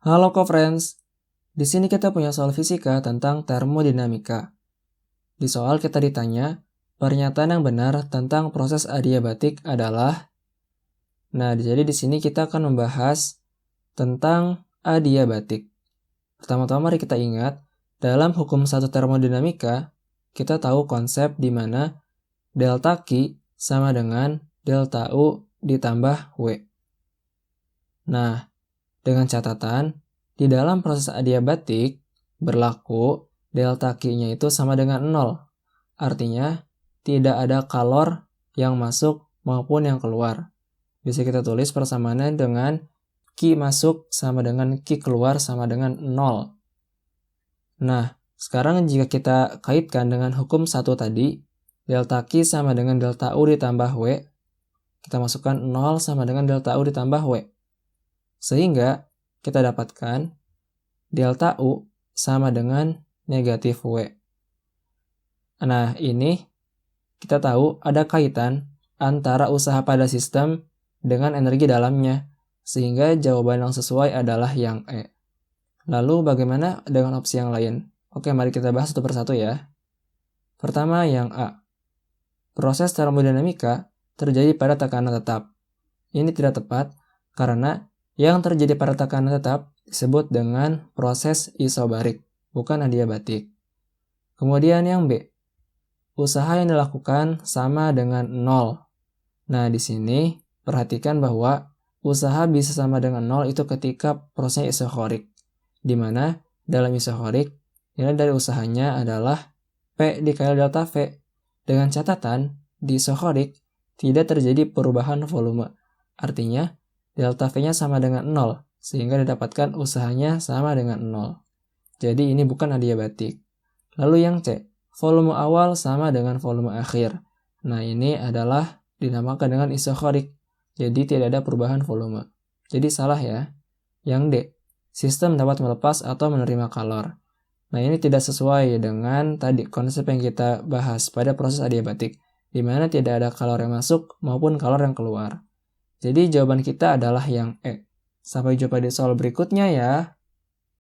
Halo co-friends, di sini kita punya soal fisika tentang termodinamika. Di soal kita ditanya, pernyataan yang benar tentang proses adiabatik adalah. Jadi di sini kita akan membahas tentang adiabatik. Pertama-tama mari kita ingat, dalam hukum satu termodinamika, kita tahu konsep di mana delta Q sama dengan delta U ditambah W. Nah, dengan catatan, di dalam proses adiabatik berlaku delta Q-nya itu sama dengan 0. Artinya, tidak ada kalor yang masuk maupun yang keluar. Bisa kita tulis persamaannya dengan Q masuk sama dengan Q keluar sama dengan 0. Nah, sekarang jika kita kaitkan dengan hukum 1 tadi, delta Q sama dengan delta U ditambah W, kita masukkan 0 sama dengan delta U ditambah W. Sehingga kita dapatkan delta U sama dengan negatif W. Nah, ini kita tahu ada kaitan antara usaha pada sistem dengan energi dalamnya, sehingga jawaban yang sesuai adalah yang E. Lalu bagaimana dengan opsi yang lain? Oke, mari kita bahas satu persatu ya. Pertama, yang A. Proses termodinamika terjadi pada tekanan tetap. Ini tidak tepat karena yang terjadi pada tekanan tetap disebut dengan proses isobarik, bukan adiabatik. Kemudian yang B. Usaha yang dilakukan sama dengan 0. Nah, di sini perhatikan bahwa usaha bisa sama dengan 0 itu ketika prosesnya isokorik, di mana dalam isokorik nilai dari usahanya adalah P dikali delta V. Dengan catatan, di isokorik tidak terjadi perubahan volume. Artinya, delta V-nya sama dengan 0, sehingga didapatkan usahanya sama dengan 0. Jadi ini bukan adiabatik. Lalu yang C, volume awal sama dengan volume akhir. Nah, ini adalah dinamakan dengan isokorik. Jadi tidak ada perubahan volume. Jadi salah ya. Yang D, sistem dapat melepas atau menerima kalor. Nah, ini tidak sesuai dengan tadi konsep yang kita bahas pada proses adiabatik, di mana tidak ada kalor yang masuk maupun kalor yang keluar. Jadi jawaban kita adalah yang E. Sampai jumpa di soal berikutnya ya.